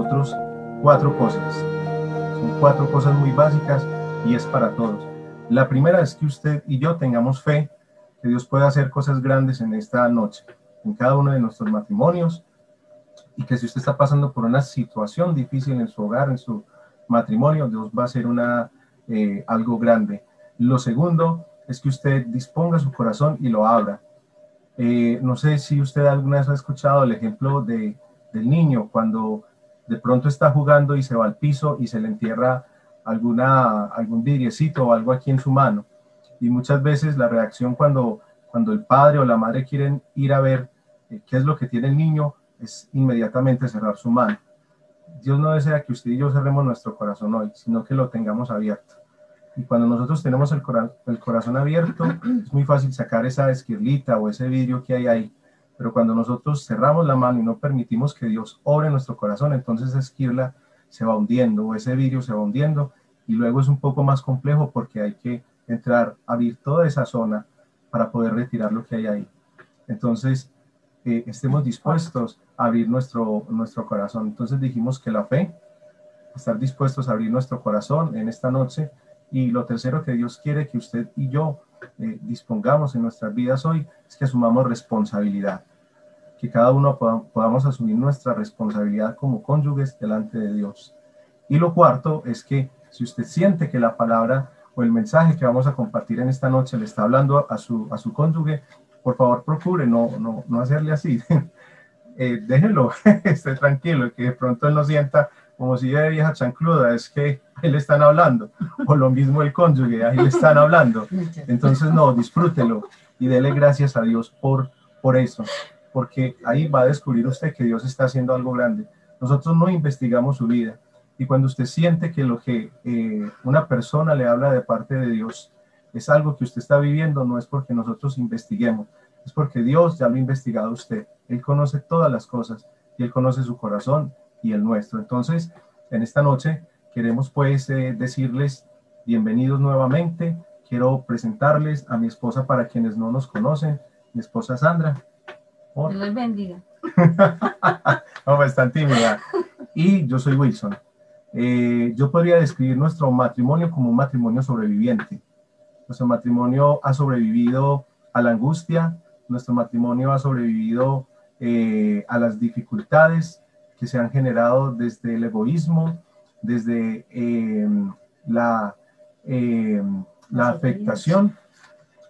nosotros 4 cosas. Son 4 cosas muy básicas y es para todos. La primera es que usted y yo tengamos fe que Dios puede hacer cosas grandes en esta noche, en cada uno de nuestros matrimonios, y que si usted está pasando por una situación difícil en su hogar, en su matrimonio, Dios va a hacer algo grande. Lo segundo es que usted disponga su corazón y lo abra. No sé si usted alguna vez ha escuchado el ejemplo del niño cuando de pronto está jugando y se va al piso y se le entierra algún vidriecito o algo aquí en su mano. Y muchas veces la reacción cuando el padre o la madre quieren ir a ver qué es lo que tiene el niño es inmediatamente cerrar su mano. Dios no desea que usted y yo cerremos nuestro corazón hoy, sino que lo tengamos abierto. Y cuando nosotros tenemos el corazón abierto, es muy fácil sacar esa esquirlita o ese vidrio que hay ahí. Pero cuando nosotros cerramos la mano y no permitimos que Dios obre nuestro corazón, entonces esa esquirla se va hundiendo o ese vidrio se va hundiendo, y luego es un poco más complejo porque hay que entrar, abrir toda esa zona para poder retirar lo que hay ahí. Entonces, estemos dispuestos a abrir nuestro corazón. Entonces dijimos que la fe, estar dispuestos a abrir nuestro corazón en esta noche. Y lo tercero que Dios quiere que usted y yo dispongamos en nuestras vidas hoy es que asumamos responsabilidad, que cada uno podamos asumir nuestra responsabilidad como cónyuges delante de Dios. Y lo cuarto es que si usted siente que la palabra o el mensaje que vamos a compartir en esta noche le está hablando a su cónyuge, por favor procure no hacerle así. Déjelo, esté tranquilo, que de pronto él no sienta como si de vieja chancluda, es que ahí le están hablando, o lo mismo el cónyuge, ahí le están hablando. Entonces no, disfrútelo y dele gracias a Dios por eso, porque ahí va a descubrir usted que Dios está haciendo algo grande. Nosotros no investigamos su vida, y cuando usted siente que lo que una persona le habla de parte de Dios es algo que usted está viviendo, no es porque nosotros investiguemos, es porque Dios ya lo ha investigado a usted. Él conoce todas las cosas y Él conoce su corazón y el nuestro. Entonces, en esta noche queremos pues decirles bienvenidos nuevamente. Quiero presentarles a mi esposa para quienes no nos conocen, mi esposa Sandra. Dios les bendiga. No, pues tan tímida. Y yo soy Wilson. Yo podría describir nuestro matrimonio como un matrimonio sobreviviente. Nuestro matrimonio ha sobrevivido a la angustia, nuestro matrimonio ha sobrevivido a las dificultades que se han generado desde el egoísmo, desde la afectación,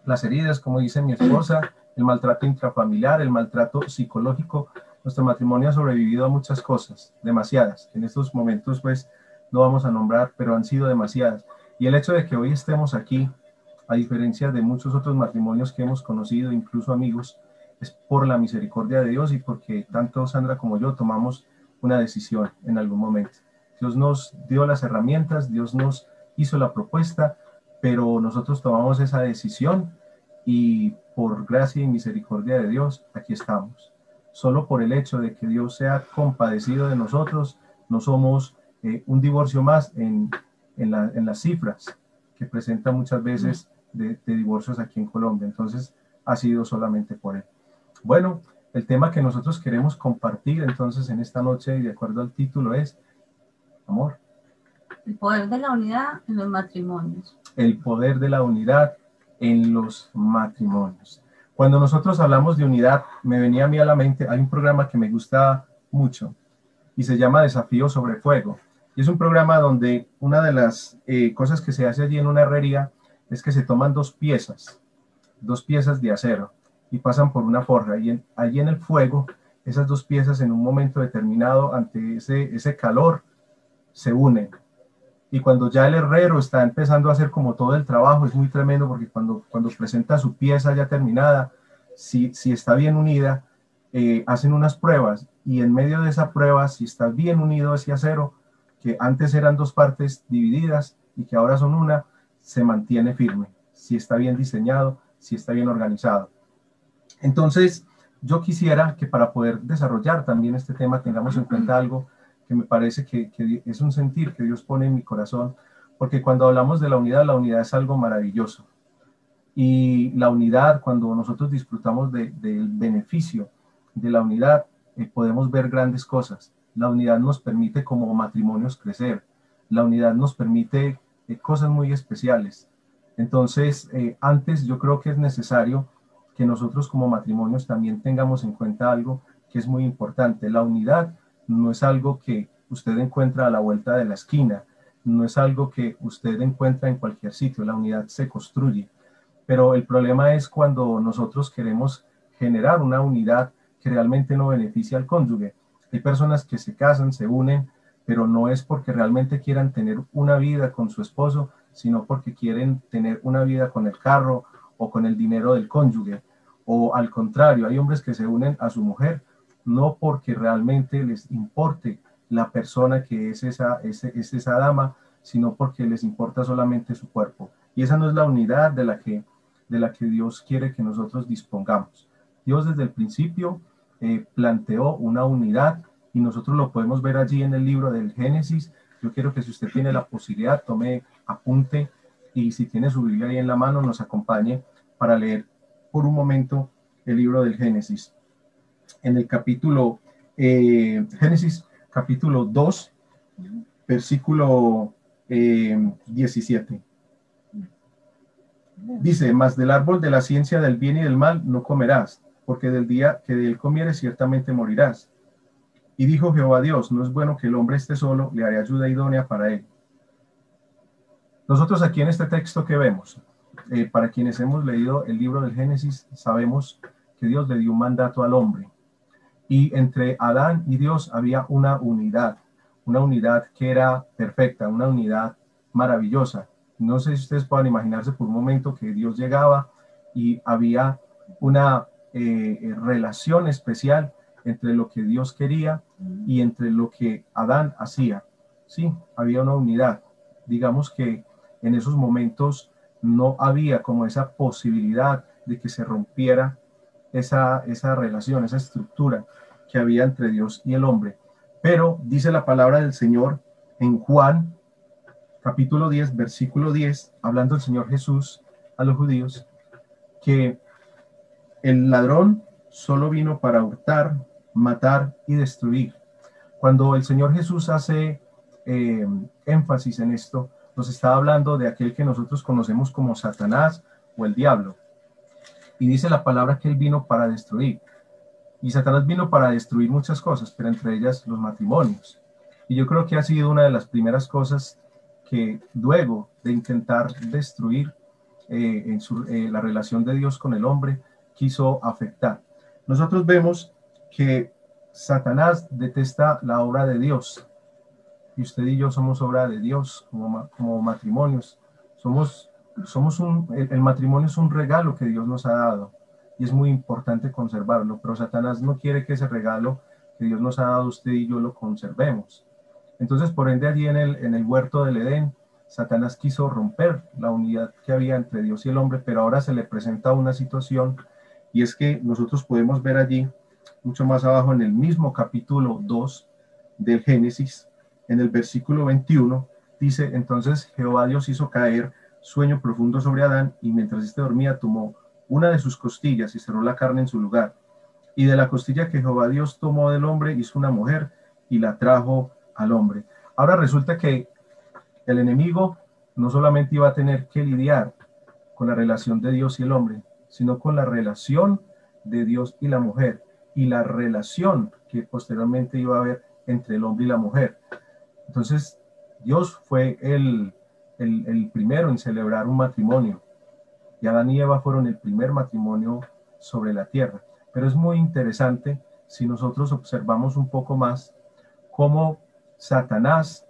las heridas, como dice mi esposa, el maltrato intrafamiliar, el maltrato psicológico. Nuestro matrimonio ha sobrevivido a muchas cosas, demasiadas. En estos momentos pues no vamos a nombrar, pero han sido demasiadas. Y el hecho de que hoy estemos aquí, a diferencia de muchos otros matrimonios que hemos conocido, incluso amigos, es por la misericordia de Dios y porque tanto Sandra como yo tomamos una decisión en algún momento. Dios nos dio las herramientas, Dios nos hizo la propuesta, pero nosotros tomamos esa decisión y por gracia y misericordia de Dios, aquí estamos. Solo por el hecho de que Dios sea compadecido de nosotros, no somos un divorcio más en las cifras que presenta muchas veces de divorcios aquí en Colombia. Entonces, ha sido solamente por él. Bueno, el tema que nosotros queremos compartir entonces en esta noche, y de acuerdo al título, es amor. El poder de la unidad en los matrimonios. El poder de la unidad en los matrimonios. Cuando nosotros hablamos de unidad, me venía a mí a la mente, hay un programa que me gusta mucho y se llama Desafío sobre Fuego. Y es un programa donde una de las cosas que se hace allí en una herrería es que se toman dos piezas de acero y pasan por una forja. Y allí en el fuego, esas dos piezas en un momento determinado, ante ese calor, se unen. Y cuando ya el herrero está empezando a hacer como todo el trabajo, es muy tremendo porque cuando presenta su pieza ya terminada, si está bien unida, hacen unas pruebas y en medio de esa prueba, si está bien unido ese acero, que antes eran dos partes divididas y que ahora son una, se mantiene firme, si está bien diseñado, si está bien organizado. Entonces, yo quisiera que para poder desarrollar también este tema tengamos en cuenta algo que me parece que es un sentir que Dios pone en mi corazón, porque cuando hablamos de la unidad es algo maravilloso. Y la unidad, cuando nosotros disfrutamos del beneficio de la unidad, podemos ver grandes cosas. La unidad nos permite como matrimonios crecer. La unidad nos permite cosas muy especiales. Entonces, antes yo creo que es necesario que nosotros como matrimonios también tengamos en cuenta algo que es muy importante. La unidad no es algo que usted encuentra a la vuelta de la esquina, no es algo que usted encuentra en cualquier sitio, la unidad se construye. Pero el problema es cuando nosotros queremos generar una unidad que realmente no beneficia al cónyuge. Hay personas que se casan, se unen, pero no es porque realmente quieran tener una vida con su esposo, sino porque quieren tener una vida con el carro o con el dinero del cónyuge. O al contrario, hay hombres que se unen a su mujer no porque realmente les importe la persona que es esa dama, sino porque les importa solamente su cuerpo. Y esa no es la unidad de la que Dios quiere que nosotros dispongamos. Dios desde el principio planteó una unidad y nosotros lo podemos ver allí en el libro del Génesis. Yo quiero que si usted tiene la posibilidad, tome apunte y si tiene su Biblia ahí en la mano, nos acompañe para leer por un momento el libro del Génesis. En el capítulo, Génesis capítulo 2, versículo 17. Dice, mas del árbol de la ciencia del bien y del mal no comerás, porque del día que de él comieres ciertamente morirás. Y dijo Jehová Dios, no es bueno que el hombre esté solo, le haré ayuda idónea para él. Nosotros aquí en este texto que vemos, para quienes hemos leído el libro del Génesis, sabemos que Dios le dio un mandato al hombre. Y entre Adán y Dios había una unidad que era perfecta, una unidad maravillosa. No sé si ustedes puedan imaginarse por un momento que Dios llegaba y había una relación especial entre lo que Dios quería y entre lo que Adán hacía. Sí, había una unidad. Digamos que en esos momentos no había como esa posibilidad de que se rompiera esa relación, esa estructura que había entre Dios y el hombre. Pero dice la palabra del Señor en Juan, capítulo 10, versículo 10, hablando el Señor Jesús a los judíos, que el ladrón solo vino para hurtar, matar y destruir. Cuando el Señor Jesús hace énfasis en esto, nos está hablando de aquel que nosotros conocemos como Satanás o el diablo. Y dice la palabra que él vino para destruir. Y Satanás vino para destruir muchas cosas, pero entre ellas los matrimonios. Y yo creo que ha sido una de las primeras cosas que luego de intentar destruir la relación de Dios con el hombre, quiso afectar. Nosotros vemos que Satanás detesta la obra de Dios. Y usted y yo somos obra de Dios como matrimonios. El matrimonio es un regalo que Dios nos ha dado y es muy importante conservarlo, pero Satanás no quiere que ese regalo que Dios nos ha dado usted y yo lo conservemos. Entonces, por ende, allí en el huerto del Edén, Satanás quiso romper la unidad que había entre Dios y el hombre, pero ahora se le presenta una situación y es que nosotros podemos ver allí, mucho más abajo en el mismo capítulo 2 del Génesis, en el versículo 21, dice, entonces Jehová Dios hizo caer sueño profundo sobre Adán y mientras éste dormía tomó una de sus costillas y cerró la carne en su lugar. Y de la costilla que Jehová Dios tomó del hombre hizo una mujer y la trajo al hombre. Ahora resulta que el enemigo no solamente iba a tener que lidiar con la relación de Dios y el hombre, sino con la relación de Dios y la mujer y la relación que posteriormente iba a haber entre el hombre y la mujer. Entonces, Dios fue el primero en celebrar un matrimonio. Y Adán y Eva fueron el primer matrimonio sobre la tierra. Pero es muy interesante si nosotros observamos un poco más cómo Satanás,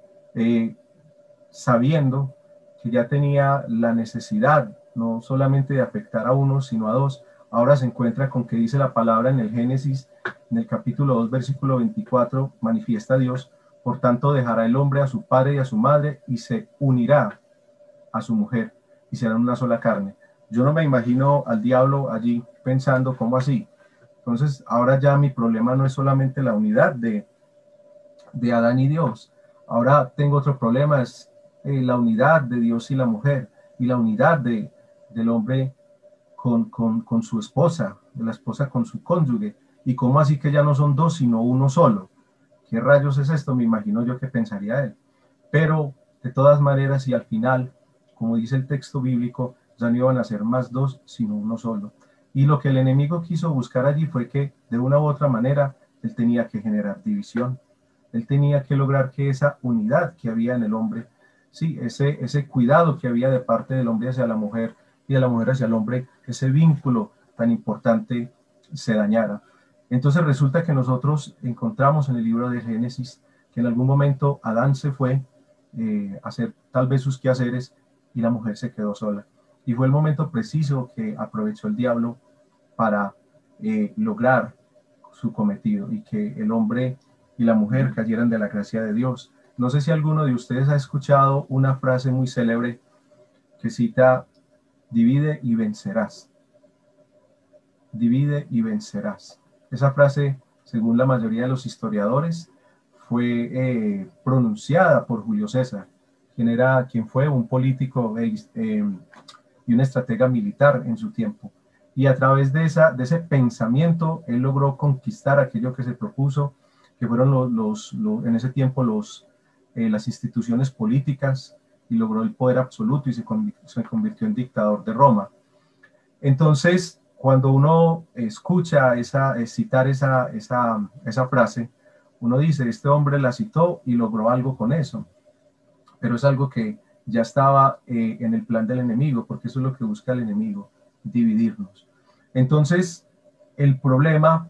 sabiendo que ya tenía la necesidad no solamente de afectar a uno, sino a dos, ahora se encuentra con que dice la palabra en el Génesis, en el capítulo 2, versículo 24, manifiesta Dios, por tanto dejará el hombre a su padre y a su madre y se unirá a su mujer y serán una sola carne. Yo no me imagino al diablo allí pensando cómo así. Entonces ahora ya mi problema no es solamente la unidad de Adán y Dios. Ahora tengo otro problema, es la unidad de Dios y la mujer y la unidad del hombre con su esposa, de la esposa con su cónyuge. Y cómo así que ya no son dos, sino uno solo. ¿qué rayos es esto? Me imagino yo que pensaría él. Pero de todas maneras y al final, como dice el texto bíblico, ya no iban a ser más dos, sino uno solo. Y lo que el enemigo quiso buscar allí fue que de una u otra manera él tenía que generar división. Él tenía que lograr que esa unidad que había en el hombre, sí, ese cuidado que había de parte del hombre hacia la mujer y de la mujer hacia el hombre, ese vínculo tan importante se dañara. Entonces resulta que nosotros encontramos en el libro de Génesis que en algún momento Adán se fue a hacer tal vez sus quehaceres y la mujer se quedó sola. Y fue el momento preciso que aprovechó el diablo para lograr su cometido y que el hombre y la mujer cayeran de la gracia de Dios. No sé si alguno de ustedes ha escuchado una frase muy célebre que cita, divide y vencerás. Divide y vencerás. Esa frase, según la mayoría de los historiadores, fue pronunciada por Julio César, quien fue un político y un estratega militar en su tiempo. Y a través de ese pensamiento, él logró conquistar aquello que se propuso, que fueron en ese tiempo las instituciones políticas, y logró el poder absoluto y se convirtió en dictador de Roma. Entonces, cuando uno escucha citar esa frase, uno dice, este hombre la citó y logró algo con eso, pero es algo que ya estaba en el plan del enemigo, porque eso es lo que busca el enemigo, dividirnos. Entonces, el problema,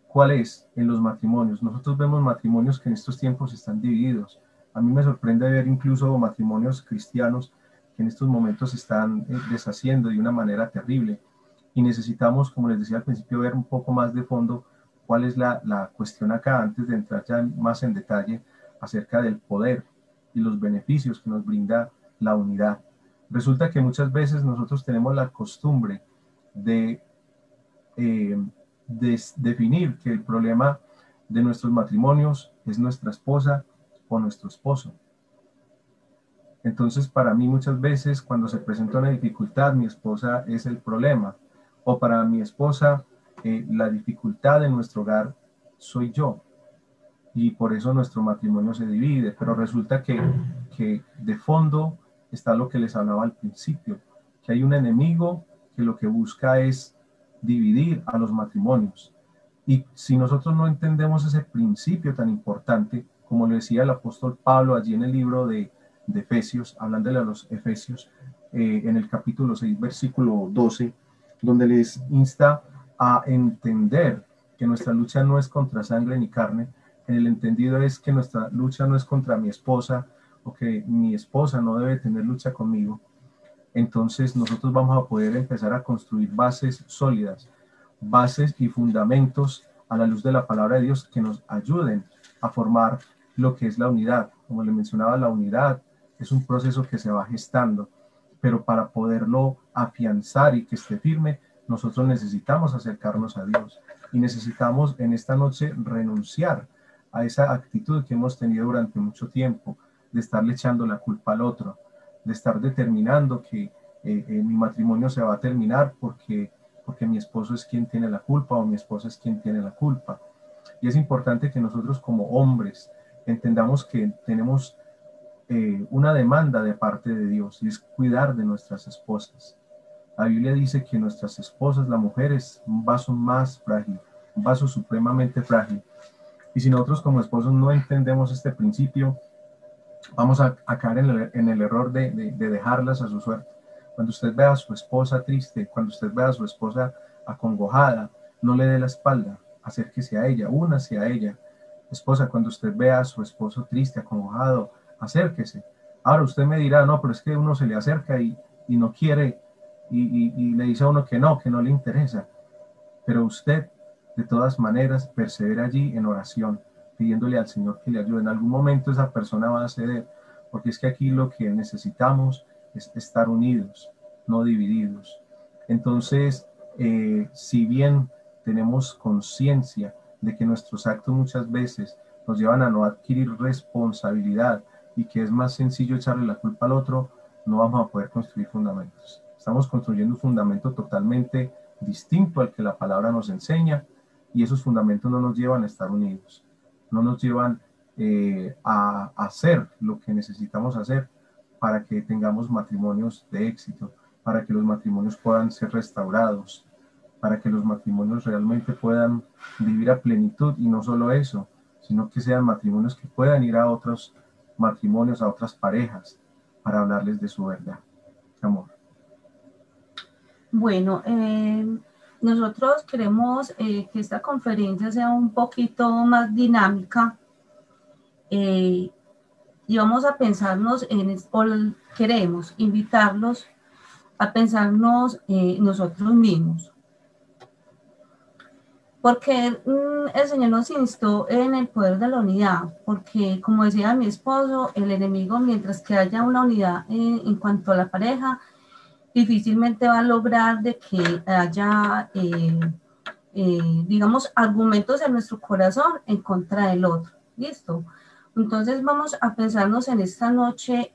¿cuál es? En los matrimonios. Nosotros vemos matrimonios que en estos tiempos están divididos. A mí me sorprende ver incluso matrimonios cristianos que en estos momentos se están deshaciendo de una manera terrible. Y necesitamos, como les decía al principio, ver un poco más de fondo cuál es la cuestión acá, antes de entrar ya más en detalle acerca del poder y los beneficios que nos brinda la unidad. Resulta que muchas veces nosotros tenemos la costumbre de definir que el problema de nuestros matrimonios es nuestra esposa o nuestro esposo. Entonces, para mí muchas veces cuando se presenta una dificultad, mi esposa es el problema. O para mi esposa, la dificultad en nuestro hogar soy yo. Y por eso nuestro matrimonio se divide. Pero resulta que de fondo está lo que les hablaba al principio, que hay un enemigo que lo que busca es dividir a los matrimonios. Y si nosotros no entendemos ese principio tan importante, como le decía el apóstol Pablo allí en el libro de Efesios, hablándole a los Efesios, en el capítulo 6, versículo 12, donde les insta a entender que nuestra lucha no es contra sangre ni carne. En el entendido es que nuestra lucha no es contra mi esposa, o que mi esposa no debe tener lucha conmigo. Entonces nosotros vamos a poder empezar a construir bases sólidas, bases y fundamentos a la luz de la palabra de Dios que nos ayuden a formar lo que es la unidad. Como le mencionaba, la unidad es un proceso que se va gestando, pero para poderlo afianzar y que esté firme, nosotros necesitamos acercarnos a Dios y necesitamos en esta noche renunciar a esa actitud que hemos tenido durante mucho tiempo de estarle echando la culpa al otro, de estar determinando que mi matrimonio se va a terminar porque mi esposo es quien tiene la culpa o mi esposa es quien tiene la culpa. Y es importante que nosotros como hombres entendamos que tenemos una demanda de parte de Dios y es cuidar de nuestras esposas. La Biblia dice que nuestras esposas, la mujer, es un vaso más frágil, un vaso supremamente frágil. Y si nosotros como esposos no entendemos este principio, vamos a caer en el error de dejarlas a su suerte. Cuando usted vea a su esposa triste, cuando usted vea a su esposa acongojada, no le dé la espalda, acérquese a ella, únase a ella. Esposa, cuando usted vea a su esposo triste, acongojado, acérquese. Ahora usted me dirá, no, pero es que uno se le acerca y no quiere, y le dice a uno que no le interesa. Pero usted, de todas maneras, persevera allí en oración, pidiéndole al Señor que le ayude. En algún momento esa persona va a ceder, porque es que aquí lo que necesitamos es estar unidos, no divididos. Entonces, si bien tenemos conciencia de que nuestros actos muchas veces nos llevan a no adquirir responsabilidad y que es más sencillo echarle la culpa al otro, no vamos a poder construir fundamentos. Estamos construyendo un fundamento totalmente distinto al que la palabra nos enseña y esos fundamentos no nos llevan a estar unidos. no nos llevan a hacer lo que necesitamos hacer para que tengamos matrimonios de éxito, para que los matrimonios puedan ser restaurados, para que los matrimonios realmente puedan vivir a plenitud, y no solo eso, sino que sean matrimonios que puedan ir a otros matrimonios, a otras parejas, para hablarles de su verdad. Amor. Bueno, nosotros queremos que esta conferencia sea un poquito más dinámica y vamos a pensarnos o queremos invitarlos a pensarnos nosotros mismos. Porque el Señor nos instó en el poder de la unidad, porque como decía mi esposo, el enemigo, mientras que haya una unidad en cuanto a la pareja, difícilmente va a lograr de que haya, digamos, argumentos en nuestro corazón en contra del otro. ¿Listo? Entonces vamos a pensarnos en esta noche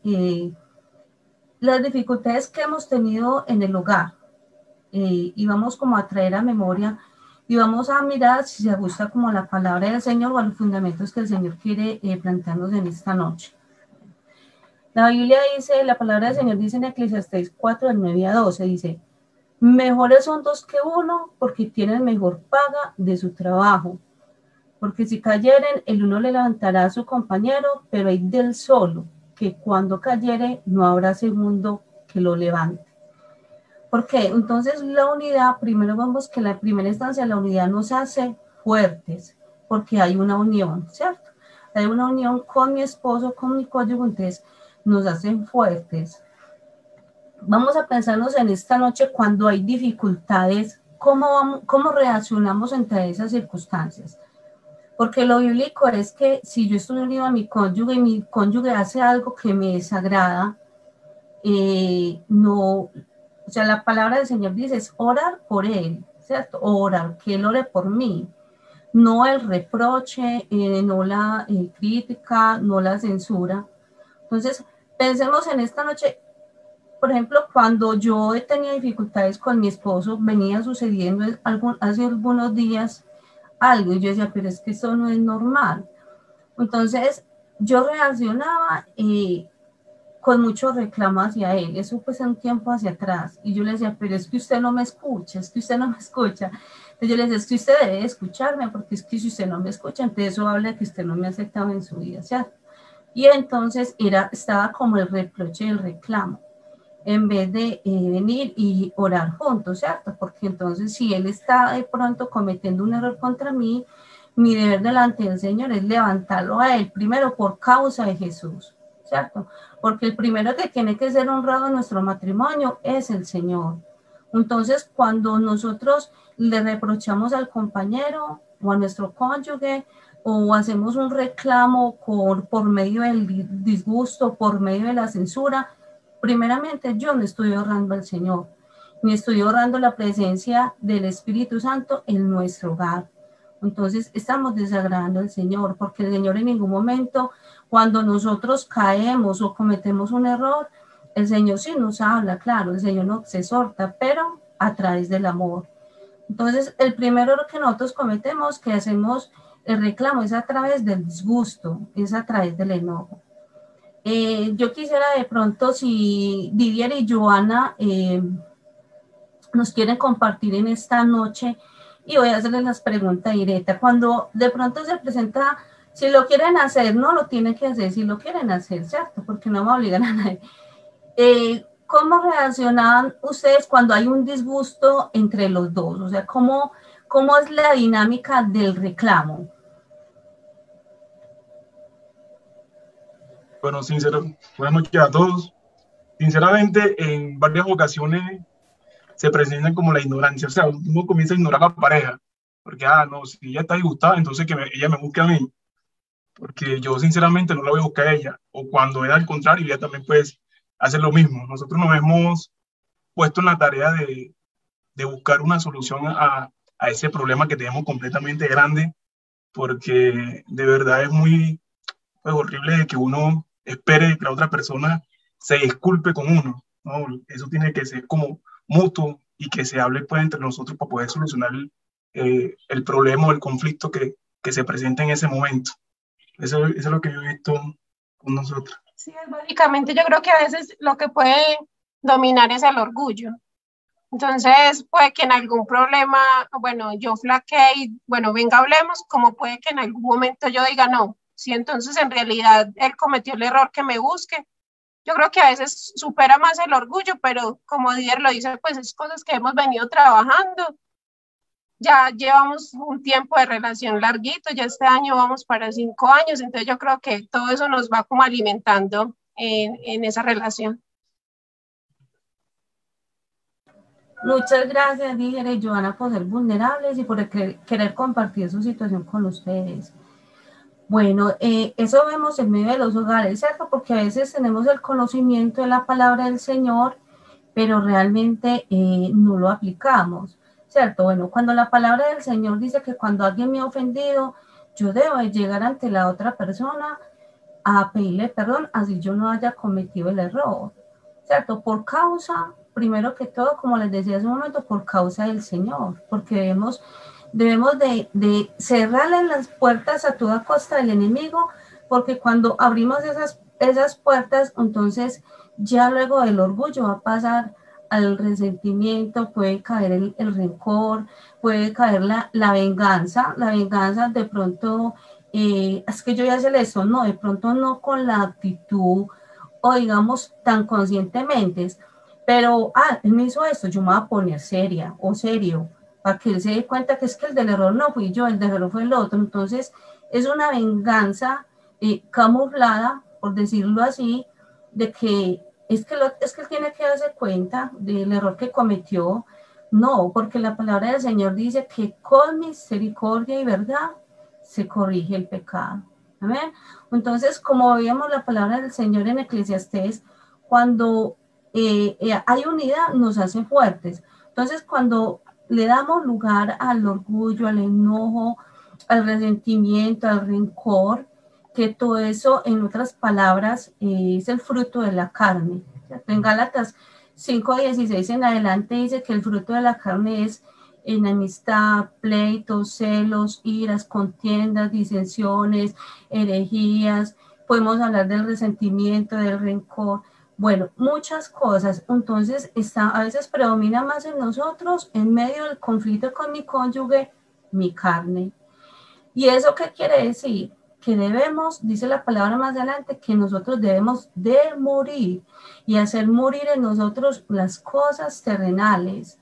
las dificultades que hemos tenido en el hogar y vamos como a traer a memoria y vamos a mirar si se ajusta como a la palabra del Señor o a los fundamentos que el Señor quiere plantearnos en esta noche. La Biblia dice, la palabra del Señor dice en Eclesiastés 4, del 9 a 12, dice, mejores son dos que uno porque tienen mejor paga de su trabajo. Porque si cayeren, el uno le levantará a su compañero, pero hay del solo, que cuando cayere no habrá segundo que lo levante. ¿Por qué? Entonces la unidad, primero vemos que en la primera instancia la unidad nos hace fuertes, porque hay una unión, ¿cierto? Hay una unión con mi esposo, con mi cónyuge, entonces nos hacen fuertes. Vamos a pensarnos en esta noche cuando hay dificultades, cómo reaccionamos ante esas circunstancias. Porque lo bíblico es que si yo estoy unido a mi cónyuge y mi cónyuge hace algo que me desagrada, o sea, la palabra del Señor dice es orar por él, ¿cierto? Orar, que él ore por mí. No el reproche, no la crítica, no la censura. Entonces, pensemos en esta noche, por ejemplo, cuando yo he tenido dificultades con mi esposo, venía sucediendo hace algunos días algo, y yo decía, pero es que eso no es normal. Entonces, yo reaccionaba con mucho reclamo hacia él, eso pues un tiempo hacia atrás, y yo le decía, pero es que usted no me escucha, es que usted no me escucha. Entonces yo le decía, es que usted debe escucharme, porque es que si usted no me escucha, entonces eso habla de que usted no me ha aceptado en su vida, ¿cierto? Y entonces estaba como el reproche y el reclamo, en vez de venir y orar juntos, ¿cierto? Porque entonces si él está de pronto cometiendo un error contra mí, mi deber delante del Señor es levantarlo a él, primero por causa de Jesús, ¿cierto? Porque el primero que tiene que ser honrado en nuestro matrimonio es el Señor. Entonces, cuando nosotros le reprochamos al compañero o a nuestro cónyuge, o hacemos un reclamo por medio del disgusto, por medio de la censura, primeramente yo no estoy honrando al Señor, ni estoy honrando la presencia del Espíritu Santo en nuestro hogar. Entonces estamos desagradando al Señor, porque el Señor en ningún momento, cuando nosotros caemos o cometemos un error, el Señor sí nos habla, claro, el Señor nos exhorta, pero a través del amor. Entonces el primer error que nosotros cometemos, que hacemos el reclamo, es a través del disgusto, es a través del enojo. Yo quisiera de pronto si Didier y Joana nos quieren compartir en esta noche, y voy a hacerles las preguntas directas. Cuando de pronto se presenta, si lo quieren hacer, no lo tienen que hacer, si lo quieren hacer, ¿cierto? Porque no me obligan a nadie. ¿Cómo reaccionan ustedes cuando hay un disgusto entre los dos? O sea, ¿cómo es la dinámica del reclamo? Bueno, buenas noches a todos. Sinceramente, en varias ocasiones se presentan como la ignorancia. O sea, uno comienza a ignorar a la pareja. Porque, no, si ella está disgustada, entonces ella me busque a mí. Porque yo, sinceramente, no la voy a buscar a ella. O cuando es al contrario, ella también pues hace lo mismo. Nosotros nos hemos puesto en la tarea de buscar una solución a ese problema que tenemos completamente grande. Porque de verdad es muy horrible de que uno espere que la otra persona se disculpe con uno, ¿no? Eso tiene que ser como mutuo y que se hable pues entre nosotros para poder solucionar el problema o el conflicto que que se presenta en ese momento. Eso es lo que yo he visto con nosotros. Sí, básicamente yo creo que a veces lo que puede dominar es el orgullo. Entonces, puede que en algún problema, bueno, yo flaqueé y, bueno, venga, hablemos, como puede que en algún momento yo diga no. Si entonces en realidad él cometió el error, que me busque. Yo creo que a veces supera más el orgullo, pero como Didier lo dice, pues es cosas que hemos venido trabajando. Ya llevamos un tiempo de relación larguito, ya este año vamos para 5 años, entonces yo creo que todo eso nos va como alimentando en esa relación. Muchas gracias, Didier y Joana, por ser vulnerables y por querer compartir su situación con ustedes. Bueno, eso vemos en medio de los hogares, ¿cierto? Porque a veces tenemos el conocimiento de la palabra del Señor, pero realmente no lo aplicamos, ¿cierto? Bueno, cuando la palabra del Señor dice que cuando alguien me ha ofendido, yo debo llegar ante la otra persona a pedirle perdón, así yo no haya cometido el error, ¿cierto? Por causa, primero que todo, como les decía hace un momento, por causa del Señor, porque debemos de cerrarle las puertas a toda costa del enemigo, porque cuando abrimos esas puertas, entonces ya luego del orgullo va a pasar al resentimiento, puede caer el rencor, puede caer la venganza de pronto, es que yo ya sé eso, no, de pronto no con la actitud o digamos tan conscientemente, pero, él me hizo esto, yo me voy a poner seria o serio, para que él se dé cuenta que es que el del error no fui yo, el del error fue el otro. Entonces, es una venganza camuflada, por decirlo así, de que es que él tiene que darse cuenta del error que cometió. No, porque la palabra del Señor dice que con misericordia y verdad se corrige el pecado. Amén. Entonces, como veíamos la palabra del Señor en Eclesiastés, cuando hay unidad, nos hace fuertes. Entonces, cuando le damos lugar al orgullo, al enojo, al resentimiento, al rencor, que todo eso, en otras palabras, es el fruto de la carne. En Gálatas 5:16 en adelante dice que el fruto de la carne es enemistad, pleitos, celos, iras, contiendas, disensiones, herejías. Podemos hablar del resentimiento, del rencor. Bueno, muchas cosas. Entonces, a veces predomina más en nosotros, en medio del conflicto con mi cónyuge, mi carne. ¿Y eso qué quiere decir? Que debemos, dice la palabra más adelante, que nosotros debemos de morir y hacer morir en nosotros las cosas terrenales.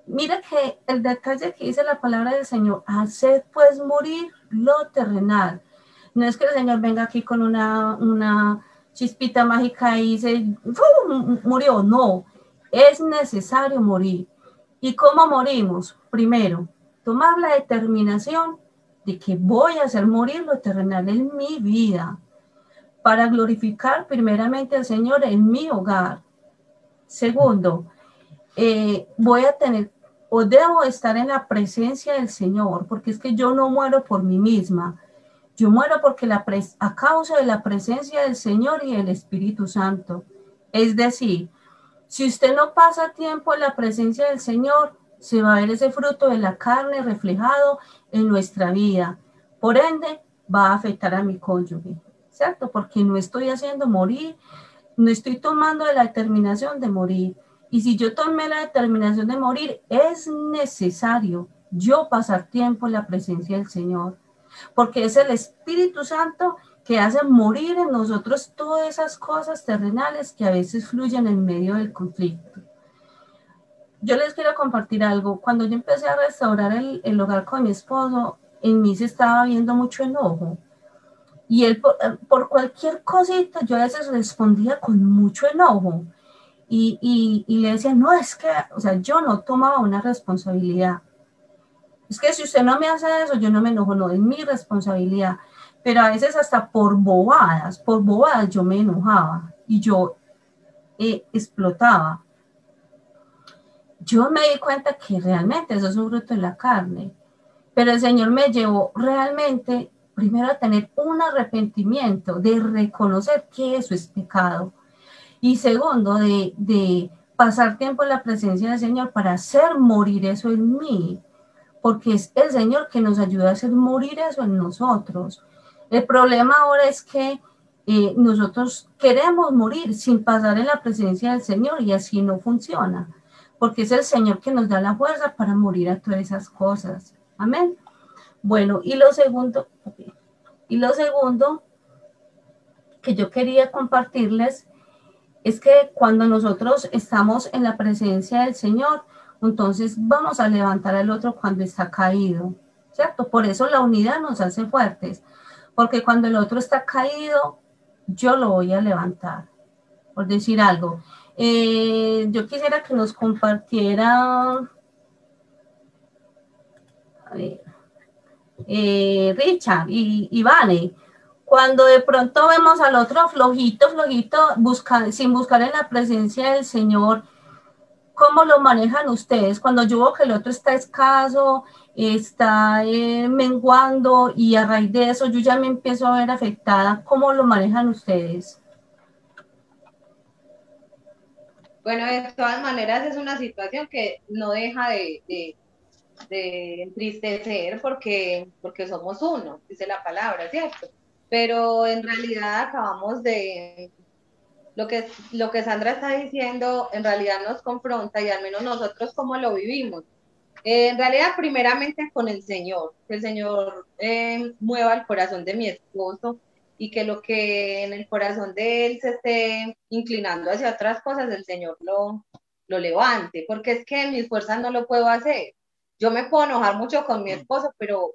Mira que el detalle que dice la palabra del Señor, hacer pues morir lo terrenal. No es que el Señor venga aquí con una chispita mágica y se murió, no, es necesario morir. ¿Y cómo morimos? Primero, tomar la determinación de que voy a hacer morir lo terrenal en mi vida para glorificar primeramente al Señor en mi hogar. Segundo, voy a tener o debo estar en la presencia del Señor, porque es que yo no muero por mí misma. Yo muero porque a causa de la presencia del Señor y del Espíritu Santo. Es decir, si usted no pasa tiempo en la presencia del Señor, se va a ver ese fruto de la carne reflejado en nuestra vida. Por ende, va a afectar a mi cónyuge, ¿cierto? Porque no estoy haciendo morir, no estoy tomando la determinación de morir. Y si yo tomé la determinación de morir, es necesario yo pasar tiempo en la presencia del Señor. Porque es el Espíritu Santo que hace morir en nosotros todas esas cosas terrenales que a veces fluyen en medio del conflicto. Yo les quiero compartir algo. Cuando yo empecé a restaurar el hogar con mi esposo, en mí se estaba viendo mucho enojo. Y él, por cualquier cosita, yo a veces respondía con mucho enojo. Y le decía, no, es que, o sea, yo no tomaba una responsabilidad. Es que si usted no me hace eso, yo no me enojo, no, es mi responsabilidad. Pero a veces hasta por bobadas yo me enojaba y yo explotaba. Yo me di cuenta que realmente eso es un fruto de la carne. Pero el Señor me llevó realmente, primero a tener un arrepentimiento, de reconocer que eso es pecado. Y segundo, de pasar tiempo en la presencia del Señor para hacer morir eso en mí. porque es el Señor que nos ayuda a hacer morir eso en nosotros. El problema ahora es que nosotros queremos morir sin pasar en la presencia del Señor y así no funciona, porque es el Señor que nos da la fuerza para morir a todas esas cosas. Amén. Bueno, y lo segundo que yo quería compartirles es que cuando nosotros estamos en la presencia del Señor, entonces vamos a levantar al otro cuando está caído, ¿cierto? Por eso la unidad nos hace fuertes, porque cuando el otro está caído, yo lo voy a levantar, por decir algo. Yo quisiera que nos compartiera Richard y Vane, cuando de pronto vemos al otro flojito, sin buscar en la presencia del Señor, ¿cómo lo manejan ustedes? Cuando yo veo que el otro está escaso, está menguando y a raíz de eso yo ya me empiezo a ver afectada, ¿cómo lo manejan ustedes? Bueno, de todas maneras es una situación que no deja de entristecer porque somos uno, dice la palabra, ¿cierto? Pero en realidad acabamos de... Lo que Sandra está diciendo en realidad nos confronta y al menos nosotros cómo lo vivimos. En realidad, primeramente con el Señor, que el Señor mueva el corazón de mi esposo y que lo que en el corazón de él se esté inclinando hacia otras cosas, el Señor lo levante, porque es que en mis fuerzas no lo puedo hacer. Yo me puedo enojar mucho con mi esposo, pero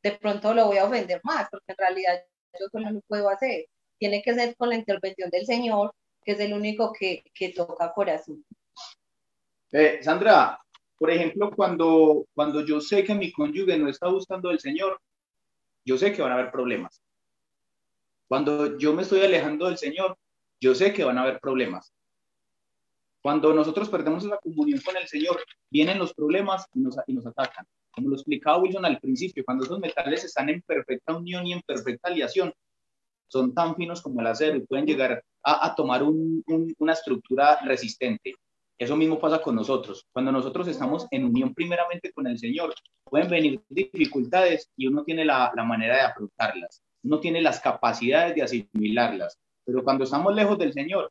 de pronto lo voy a ofender más, porque en realidad yo solo lo puedo hacer. Tiene que ser con la intervención del Señor, que es el único que toca corazón. Sandra, por ejemplo, cuando yo sé que mi cónyuge no está buscando del Señor, yo sé que van a haber problemas. Cuando yo me estoy alejando del Señor, yo sé que van a haber problemas. Cuando nosotros perdemos la comunión con el Señor, vienen los problemas y nos atacan. Como lo explicaba Wilson al principio, cuando esos metales están en perfecta unión y en perfecta aleación, son tan finos como el acero y pueden llegar a tomar una estructura resistente. Eso mismo pasa con nosotros. Cuando nosotros estamos en unión primeramente con el Señor, pueden venir dificultades y uno tiene la manera de afrontarlas. Uno tiene las capacidades de asimilarlas. Pero cuando estamos lejos del Señor,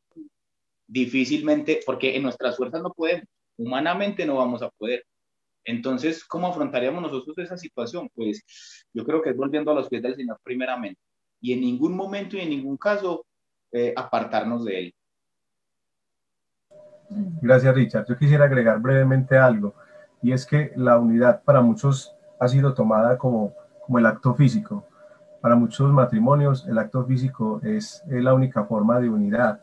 difícilmente, porque en nuestras fuerzas no podemos, humanamente no vamos a poder. Entonces, ¿cómo afrontaríamos nosotros esa situación? Pues yo creo que es volviendo a los pies del Señor primeramente. Y en ningún momento y en ningún caso apartarnos de Él. Gracias, Richard. Yo quisiera agregar brevemente algo, y es que la unidad para muchos ha sido tomada como el acto físico. Para muchos matrimonios el acto físico es la única forma de unidad,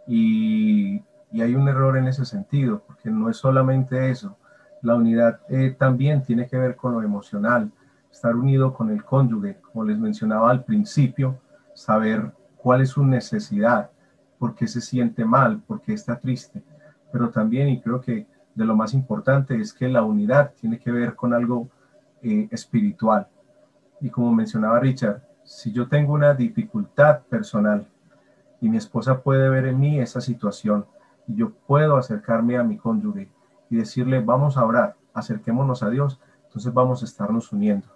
y hay un error en ese sentido, porque no es solamente eso. La unidad también tiene que ver con lo emocional, estar unido con el cónyuge, como les mencionaba al principio, saber cuál es su necesidad, por qué se siente mal, por qué está triste, pero también, y creo que de lo más importante, es que la unidad tiene que ver con algo espiritual. Y como mencionaba Richard, si yo tengo una dificultad personal y mi esposa puede ver en mí esa situación, y yo puedo acercarme a mi cónyuge y decirle, vamos a orar, acerquémonos a Dios, entonces vamos a estarnos uniendo.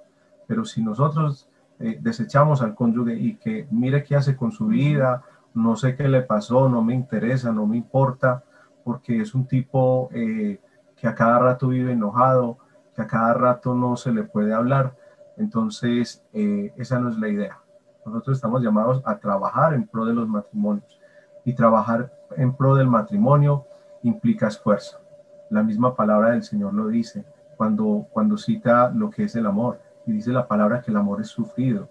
Pero si nosotros desechamos al cónyuge y que mire qué hace con su vida, no sé qué le pasó, no me interesa, no me importa, porque es un tipo que a cada rato vive enojado, que a cada rato no se le puede hablar, entonces esa no es la idea. Nosotros estamos llamados a trabajar en pro de los matrimonios, y trabajar en pro del matrimonio implica esfuerzo. La misma palabra del Señor lo dice cuando cita lo que es el amor, y dice la palabra que el amor es sufrido,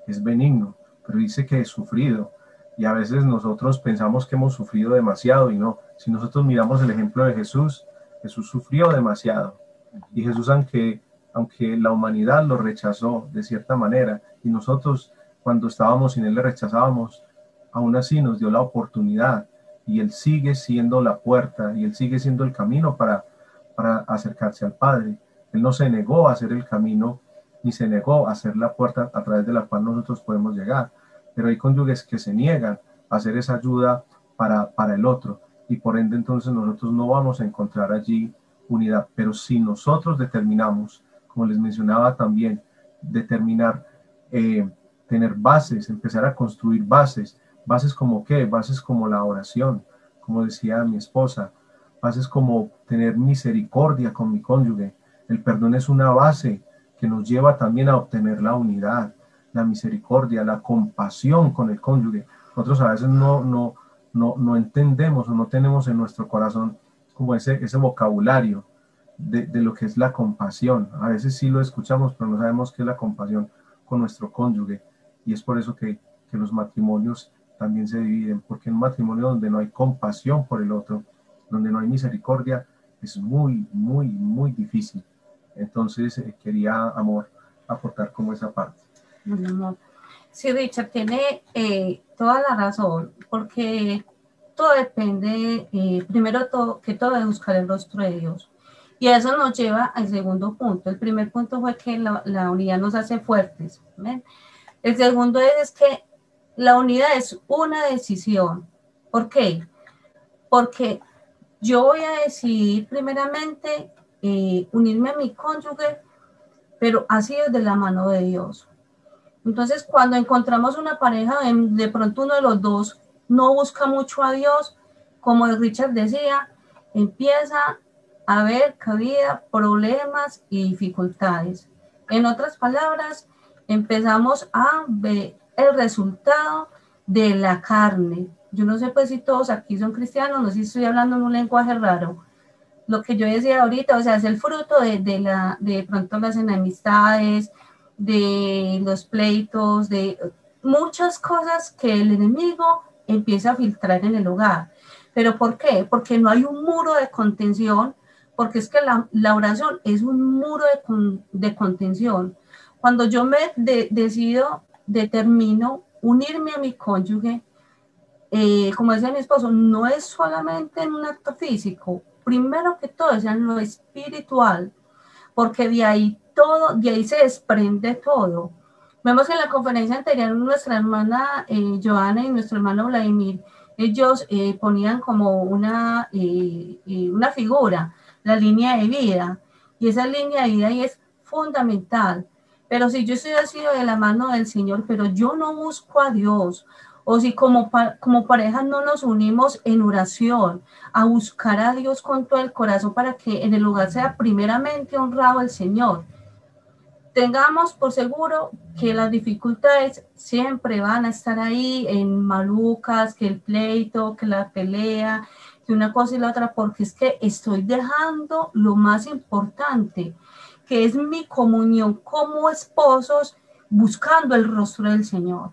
es benigno, pero dice que es sufrido. Y a veces nosotros pensamos que hemos sufrido demasiado, y no. Si nosotros miramos el ejemplo de Jesús, Jesús sufrió demasiado. Y Jesús, aunque la humanidad lo rechazó de cierta manera, y nosotros cuando estábamos sin Él le rechazábamos, aún así nos dio la oportunidad, y Él sigue siendo la puerta, y Él sigue siendo el camino para acercarse al Padre. Él no se negó a hacer el camino, ni se negó a hacer la puerta a través de la cual nosotros podemos llegar. Pero hay cónyuges que se niegan a hacer esa ayuda para el otro, y por ende entonces nosotros no vamos a encontrar allí unidad. Pero si nosotros determinamos, como como les mencionaba también, determinar, tener bases, empezar a construir bases. ¿Bases como qué? Bases como la oración, como decía mi esposa, bases como tener misericordia con mi cónyuge. El perdón es una base que nos lleva también a obtener la unidad, la misericordia, la compasión con el cónyuge. Nosotros a veces no entendemos o no tenemos en nuestro corazón como ese vocabulario de lo que es la compasión. A veces sí lo escuchamos, pero no sabemos qué es la compasión con nuestro cónyuge. Y es por eso que los matrimonios también se dividen, porque en un matrimonio donde no hay compasión por el otro, donde no hay misericordia, es muy, muy, muy difícil. Entonces quería, amor, aportar como esa parte. Sí, Richard, tiene toda la razón, porque todo depende, primero que todo, de buscar el rostro de Dios. Y eso nos lleva al segundo punto. El primer punto fue que la unidad nos hace fuertes. ¿Ven? El segundo es que la unidad es una decisión. ¿Por qué? Porque yo voy a decidir primeramente unirme a mi cónyuge, pero así es de la mano de Dios. Entonces, cuando encontramos una pareja, de pronto uno de los dos no busca mucho a Dios, como Richard decía, empieza a haber cabida, problemas y dificultades. En otras palabras, empezamos a ver el resultado de la carne. Yo no sé pues si todos aquí son cristianos, no sé si estoy hablando en un lenguaje raro. Lo que yo decía ahorita, o sea, es el fruto de pronto las enemistades, de los pleitos, de muchas cosas que el enemigo empieza a filtrar en el hogar. ¿Pero por qué? Porque no hay un muro de contención, porque es que la oración es un muro de contención. Cuando yo determino unirme a mi cónyuge, como decía mi esposo, no es solamente en un acto físico, primero que todo es en lo espiritual, porque de ahí se desprende todo. Vemos que en la conferencia anterior nuestra hermana Joana y nuestro hermano Vladimir, ellos ponían como una figura, la línea de vida, y esa línea de vida ahí es fundamental. Pero si yo estoy así de la mano del Señor, pero yo no busco a Dios, o si como pareja no nos unimos en oración a buscar a Dios con todo el corazón para que en el hogar sea primeramente honrado el Señor, tengamos por seguro que las dificultades siempre van a estar ahí, en malucas, que el pleito, que la pelea, que una cosa y la otra, porque es que estoy dejando lo más importante, que es mi comunión como esposos buscando el rostro del Señor.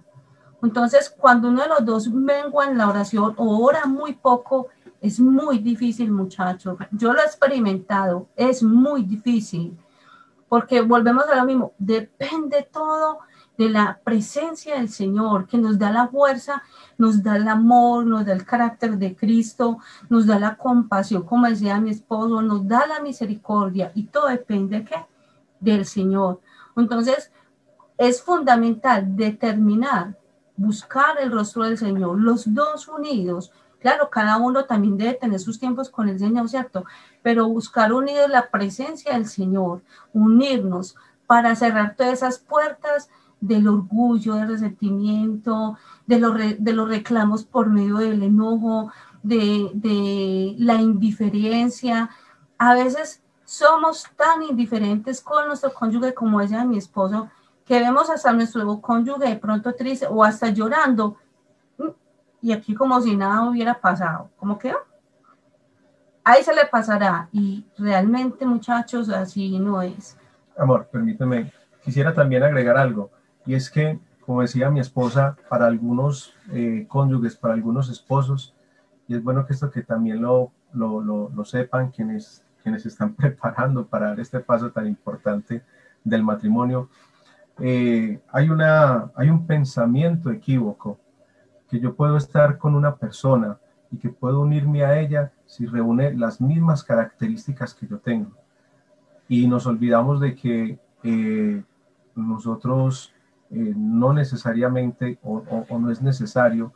Entonces, cuando uno de los dos mengua en la oración o ora muy poco, es muy difícil, muchachos. Yo lo he experimentado, es muy difícil, porque volvemos a lo mismo, depende todo de la presencia del Señor, que nos da la fuerza, nos da el amor, nos da el carácter de Cristo, nos da la compasión, como decía mi esposo, nos da la misericordia, y todo depende, ¿qué? Del Señor. Entonces, es fundamental determinar, buscar el rostro del Señor, los dos unidos. Claro, cada uno también debe tener sus tiempos con el Señor, ¿cierto? Pero buscar unidos la presencia del Señor, unirnos para cerrar todas esas puertas del orgullo, del resentimiento, de los reclamos por medio del enojo, de la indiferencia. A veces somos tan indiferentes con nuestro cónyuge, como decía mi esposo, que vemos hasta nuestro cónyuge de pronto triste o hasta llorando, y aquí como si nada hubiera pasado, como que ahí se le pasará, y realmente, muchachos, así no es. Amor, permíteme, quisiera también agregar algo, y es que, como decía mi esposa, para algunos cónyuges, para algunos esposos, y es bueno que esto que también lo sepan quienes están preparando para dar este paso tan importante del matrimonio, hay un pensamiento equívoco, que yo puedo estar con una persona y que puedo unirme a ella si reúne las mismas características que yo tengo. Y nos olvidamos de que nosotros no necesariamente o no es necesario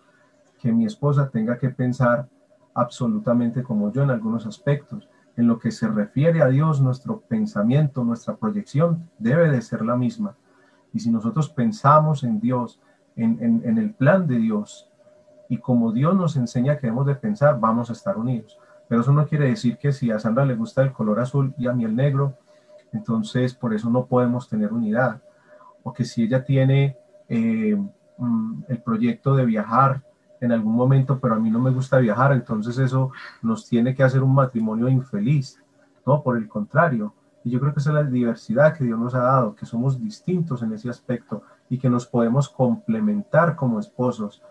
que mi esposa tenga que pensar absolutamente como yo en algunos aspectos. en lo que se refiere a Dios, nuestro pensamiento, nuestra proyección debe de ser la misma. Y si nosotros pensamos en Dios, en el plan de Dios, y como Dios nos enseña que debemos de pensar, vamos a estar unidos. Pero eso no quiere decir que si a Sandra le gusta el color azul y a mí el negro, entonces por eso no podemos tener unidad. O que si ella tiene el proyecto de viajar en algún momento, pero a mí no me gusta viajar, entonces eso nos tiene que hacer un matrimonio infeliz. No, por el contrario. Y yo creo que esa es la diversidad que Dios nos ha dado, que somos distintos en ese aspecto y que nos podemos complementar como esposos.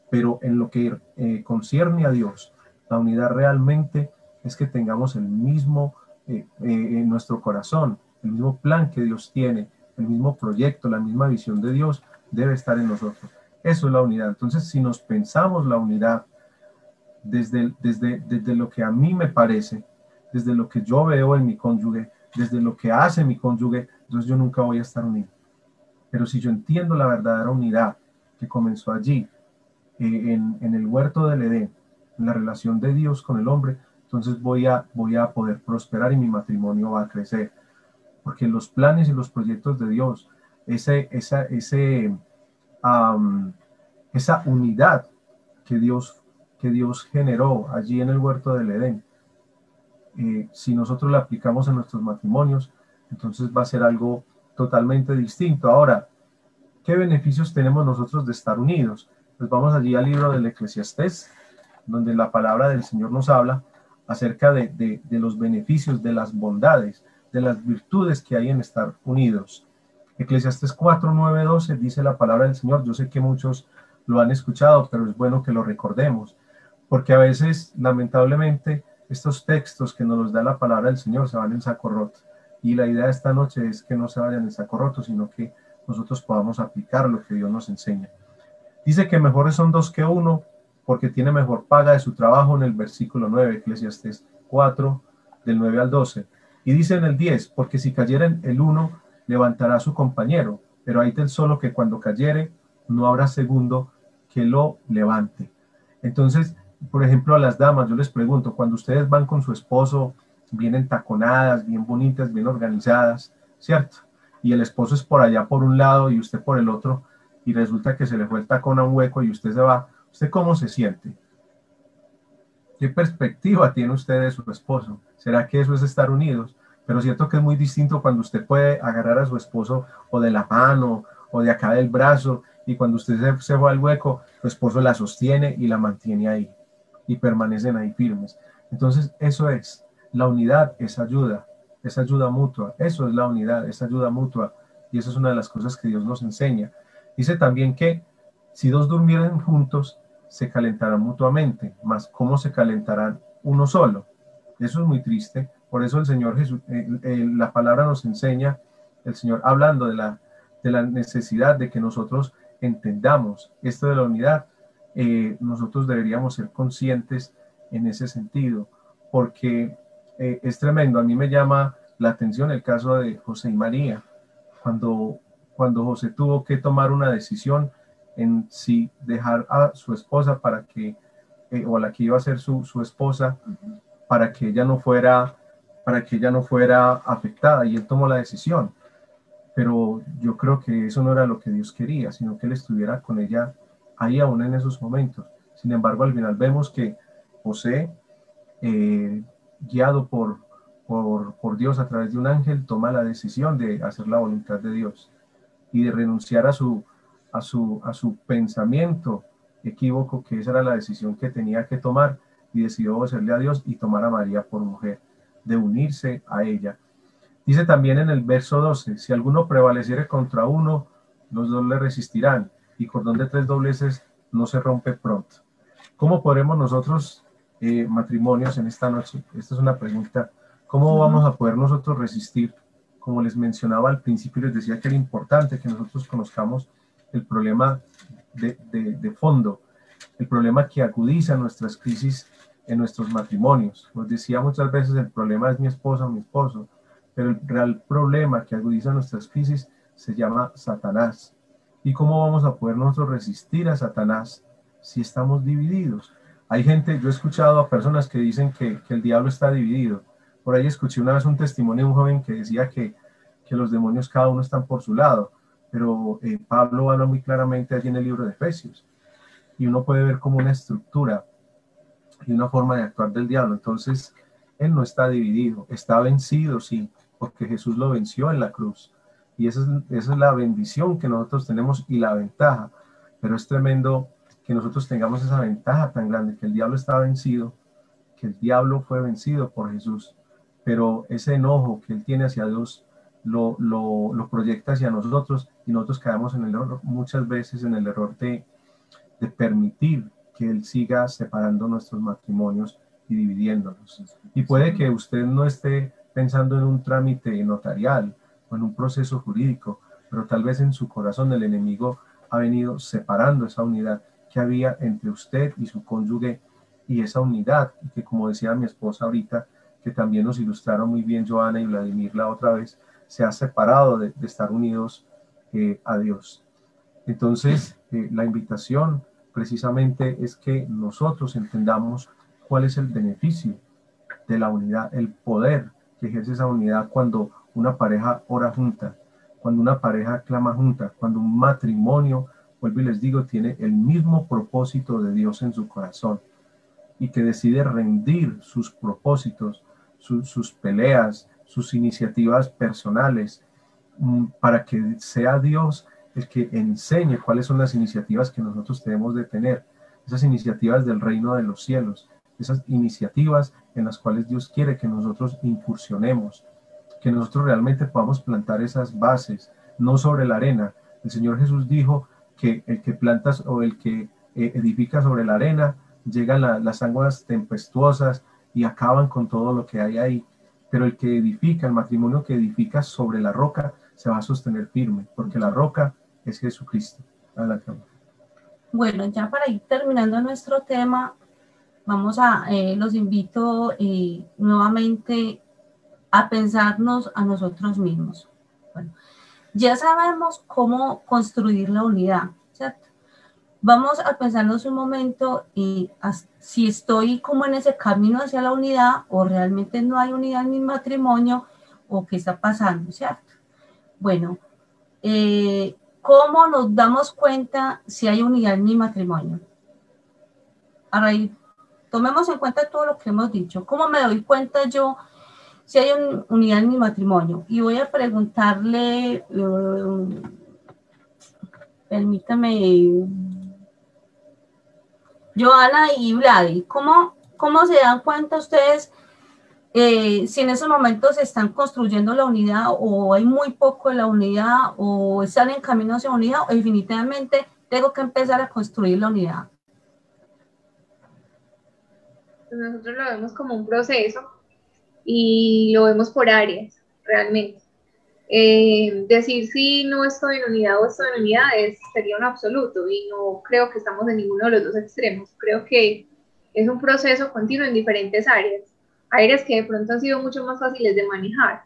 Pero en lo que concierne a Dios, la unidad realmente es que tengamos el mismo en nuestro corazón, el mismo plan que Dios tiene, el mismo proyecto, la misma visión de Dios debe estar en nosotros. Eso es la unidad. Entonces, si nos pensamos la unidad desde lo que a mí me parece, desde lo que yo veo en mi cónyuge, desde lo que hace mi cónyuge, entonces yo nunca voy a estar unido. Pero si yo entiendo la verdadera unidad que comenzó allí, en el huerto del Edén, en la relación de Dios con el hombre, entonces voy a poder prosperar y mi matrimonio va a crecer. Porque los planes y los proyectos de Dios, esa unidad que Dios generó allí en el huerto del Edén, si nosotros la aplicamos en nuestros matrimonios, entonces va a ser algo totalmente distinto. Ahora, ¿qué beneficios tenemos nosotros de estar unidos? Pues vamos allí al libro del Eclesiastés, donde la palabra del Señor nos habla acerca de los beneficios, de las bondades, de las virtudes que hay en estar unidos. Eclesiastés 4, 9, 12 dice la palabra del Señor. Yo sé que muchos lo han escuchado, pero es bueno que lo recordemos, porque a veces, lamentablemente, estos textos que nos los da la palabra del Señor se van en saco roto. Y la idea de esta noche es que no se vayan en saco roto, sino que nosotros podamos aplicar lo que Dios nos enseña. Dice que mejores son dos que uno, porque tiene mejor paga de su trabajo en el versículo 9, Eclesiastés 4, del 9 al 12. Y dice en el 10, porque si cayera el uno, levantará a su compañero, pero hay del solo que cuando cayere, no habrá segundo que lo levante. Entonces, por ejemplo, a las damas, yo les pregunto, cuando ustedes van con su esposo, bien entaconadas, bien bonitas, bien organizadas, ¿cierto? Y el esposo es por allá por un lado y usted por el otro, y resulta que se le fue el tacón a un hueco y usted se va, ¿usted cómo se siente? ¿Qué perspectiva tiene usted de su esposo? ¿Será que eso es estar unidos? Pero cierto que es muy distinto cuando usted puede agarrar a su esposo o de la mano o de acá del brazo, y cuando usted se va al hueco, su esposo la sostiene y la mantiene ahí y permanecen ahí firmes. Entonces eso es, la unidad es ayuda mutua, eso es la unidad, es ayuda mutua, y eso es una de las cosas que Dios nos enseña. Dice también que si dos durmieran juntos, se calentarán mutuamente, mas ¿cómo se calentarán uno solo? Eso es muy triste. Por eso el Señor Jesús, la palabra nos enseña, el Señor hablando de la necesidad de que nosotros entendamos esto de la unidad. Nosotros deberíamos ser conscientes en ese sentido, porque es tremendo. A mí me llama la atención el caso de José y María, cuando José tuvo que tomar una decisión en si dejar a su esposa para que, o a la que iba a ser su esposa, para que ella no fuera afectada, y él tomó la decisión. Pero yo creo que eso no era lo que Dios quería, sino que él estuviera con ella ahí aún en esos momentos. Sin embargo, al final vemos que José, guiado por Dios a través de un ángel, toma la decisión de hacer la voluntad de Dios y de renunciar a su pensamiento equívoco, que esa era la decisión que tenía que tomar, y decidió obedecerle a Dios y tomar a María por mujer, de unirse a ella. Dice también en el verso 12, si alguno prevaleciere contra uno, los dos le resistirán, y cordón de tres dobleces no se rompe pronto. ¿Cómo podremos nosotros, matrimonios, en esta noche? Esta es una pregunta. ¿Cómo vamos a poder nosotros resistir? Como les mencionaba al principio, les decía que era importante que nosotros conozcamos el problema de fondo, el problema que agudiza nuestras crisis en nuestros matrimonios. Nos decía muchas veces, el problema es mi esposa o mi esposo, pero el real problema que agudiza nuestras crisis se llama Satanás. ¿Y cómo vamos a poder nosotros resistir a Satanás si estamos divididos? Hay gente, yo he escuchado a personas que dicen que el diablo está dividido, Por ahí escuché una vez un testimonio de un joven que decía que los demonios cada uno están por su lado, pero Pablo habla muy claramente allí en el libro de Efesios, y uno puede ver como una estructura y una forma de actuar del diablo. Entonces, él no está dividido, está vencido, sí, porque Jesús lo venció en la cruz, y esa es la bendición que nosotros tenemos y la ventaja, pero es tremendo que nosotros tengamos esa ventaja tan grande, que el diablo está vencido, que el diablo fue vencido por Jesús, pero ese enojo que él tiene hacia Dios lo proyecta hacia nosotros, y nosotros caemos en el error, muchas veces en el error de permitir que él siga separando nuestros matrimonios y dividiéndolos. Y puede que usted no esté pensando en un trámite notarial o en un proceso jurídico, pero tal vez en su corazón el enemigo ha venido separando esa unidad que había entre usted y su cónyuge, y esa unidad que, como decía mi esposa ahorita, que también nos ilustraron muy bien Joana y Vladimir la otra vez, se ha separado de estar unidos a Dios. Entonces, la invitación precisamente es que nosotros entendamos cuál es el beneficio de la unidad, el poder que ejerce esa unidad cuando una pareja ora junta, cuando una pareja clama junta, cuando un matrimonio, vuelvo y les digo, tiene el mismo propósito de Dios en su corazón, y que decide rendir sus propósitos, sus peleas, sus iniciativas personales, para que sea Dios el que enseñe cuáles son las iniciativas que nosotros debemos de tener, esas iniciativas del reino de los cielos, esas iniciativas en las cuales Dios quiere que nosotros incursionemos, que nosotros realmente podamos plantar esas bases, no sobre la arena. El Señor Jesús dijo que el que planta o el que edifica sobre la arena, llegan las aguas tempestuosas y acaban con todo lo que hay ahí. Pero el que edifica, el matrimonio que edifica sobre la roca, se va a sostener firme, porque la roca es Jesucristo. Adelante. Bueno, ya para ir terminando nuestro tema, los invito nuevamente a pensarnos a nosotros mismos. Bueno, ya sabemos cómo construir la unidad, ¿cierto? Vamos a pensarnos un momento si estoy como en ese camino hacia la unidad, o realmente no hay unidad en mi matrimonio, o qué está pasando, ¿cierto? Bueno, ¿cómo nos damos cuenta si hay unidad en mi matrimonio? Ahora, tomemos en cuenta todo lo que hemos dicho. ¿Cómo me doy cuenta yo si hay unidad en mi matrimonio? Y voy a preguntarle, permítame, Joana y Vladi, ¿cómo se dan cuenta ustedes si en esos momentos están construyendo la unidad, o hay muy poco de la unidad, o están en camino hacia unidad, o definitivamente tengo que empezar a construir la unidad? Nosotros lo vemos como un proceso y lo vemos por áreas, realmente. Decir si no estoy en unidad o estoy en unidad sería un absoluto, y no creo que estamos en ninguno de los dos extremos. Creo que es un proceso continuo en diferentes áreas que de pronto han sido mucho más fáciles de manejar,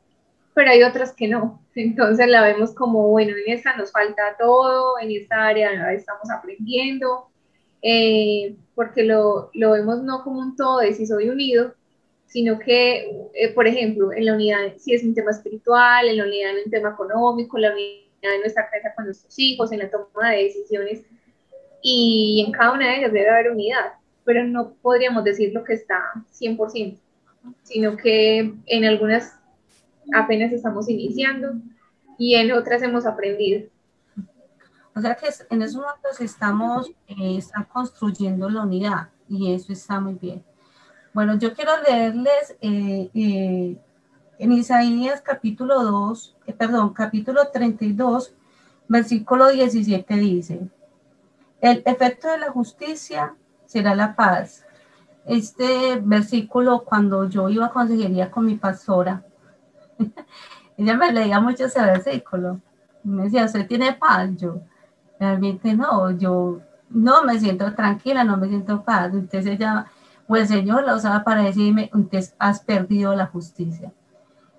pero hay otras que no. Entonces la vemos como, bueno, en esta nos falta todo, en esta área estamos aprendiendo, porque lo vemos no como un todo de si soy unido, sino que, por ejemplo, en la unidad, si es un tema espiritual, en la unidad en un tema económico, la unidad en nuestra casa con nuestros hijos, en la toma de decisiones, y en cada una de ellas debe haber unidad, pero no podríamos decir lo que está 100%, sino que en algunas apenas estamos iniciando y en otras hemos aprendido. O sea que en esos momentos están construyendo la unidad, y eso está muy bien. Bueno, yo quiero leerles en Isaías capítulo 32, versículo 17 dice: el efecto de la justicia será la paz. Este versículo, cuando yo iba a consejería con mi pastora, ella me leía mucho ese versículo. Me decía, ¿usted tiene paz? Yo, realmente no, yo no me siento tranquila, no me siento paz. Entonces ella, o el Señor la usaba para decirme, entonces has perdido la justicia.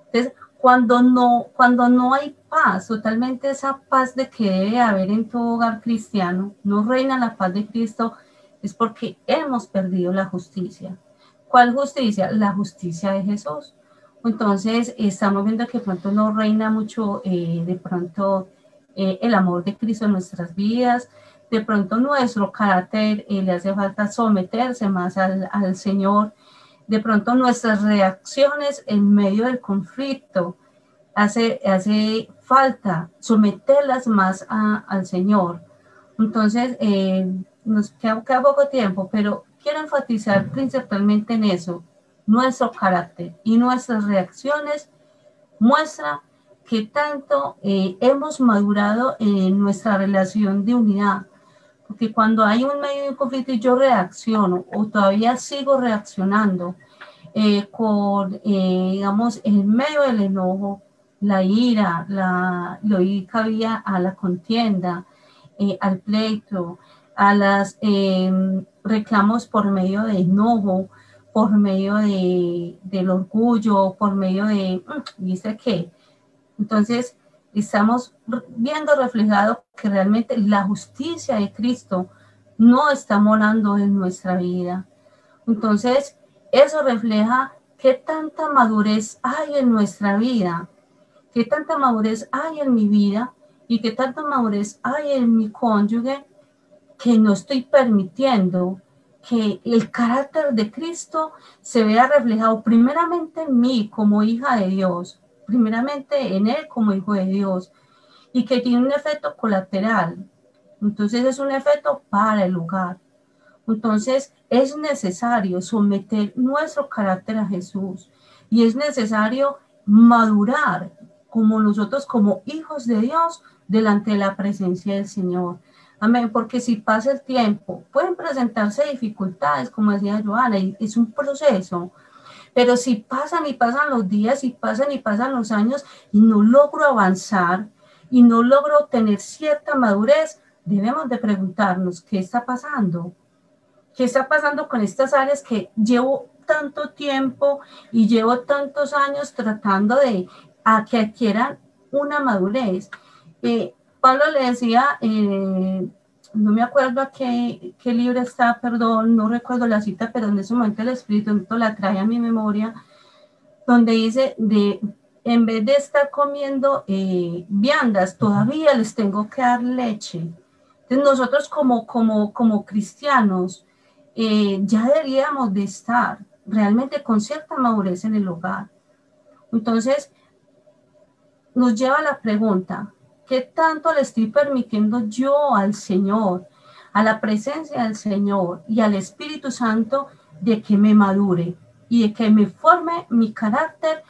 Entonces, cuando no hay paz, totalmente esa paz de que debe haber en todo hogar cristiano, no reina la paz de Cristo, es porque hemos perdido la justicia. ¿Cuál justicia? La justicia de Jesús. Entonces, estamos viendo que de pronto no reina mucho, de pronto, el amor de Cristo en nuestras vidas. De pronto nuestro carácter le hace falta someterse más al Señor. De pronto nuestras reacciones en medio del conflicto hace falta someterlas más al Señor. Entonces, nos queda poco tiempo, pero quiero enfatizar principalmente en eso. Nuestro carácter y nuestras reacciones muestra que tanto hemos madurado en nuestra relación de unidad. Porque cuando hay un medio de un conflicto y yo reacciono o todavía sigo reaccionando digamos, en medio del enojo, la ira, lo que había a la contienda, al pleito, a los reclamos por medio de enojo, por medio del orgullo, por medio de, ¿dice qué? Entonces, estamos viendo reflejado que realmente la justicia de Cristo no está morando en nuestra vida. Entonces, eso refleja qué tanta madurez hay en nuestra vida, qué tanta madurez hay en mi vida y qué tanta madurez hay en mi cónyuge, que no estoy permitiendo que el carácter de Cristo se vea reflejado primeramente en mí como hija de Dios, primeramente en él como hijo de Dios, y que tiene un efecto colateral. Entonces es un efecto para el hogar. Entonces es necesario someter nuestro carácter a Jesús y es necesario madurar como nosotros como hijos de Dios delante de la presencia del Señor. Amén, porque si pasa el tiempo, pueden presentarse dificultades, como decía Joana, y es un proceso, pero si pasan y pasan los días y pasan los años y no logro avanzar y no logro tener cierta madurez, debemos de preguntarnos qué está pasando. ¿Qué está pasando con estas áreas que llevo tanto tiempo y llevo tantos años tratando de que adquieran una madurez? Pablo le decía, no me acuerdo a qué libro está, perdón, no recuerdo la cita, pero en ese momento el Espíritu Santo la trae a mi memoria, donde dice, en vez de estar comiendo viandas, todavía les tengo que dar leche. Entonces nosotros como cristianos ya deberíamos de estar realmente con cierta madurez en el hogar. Entonces nos lleva a la pregunta, ¿qué tanto le estoy permitiendo yo al Señor, a la presencia del Señor y al Espíritu Santo de que me madure y de que me forme mi carácter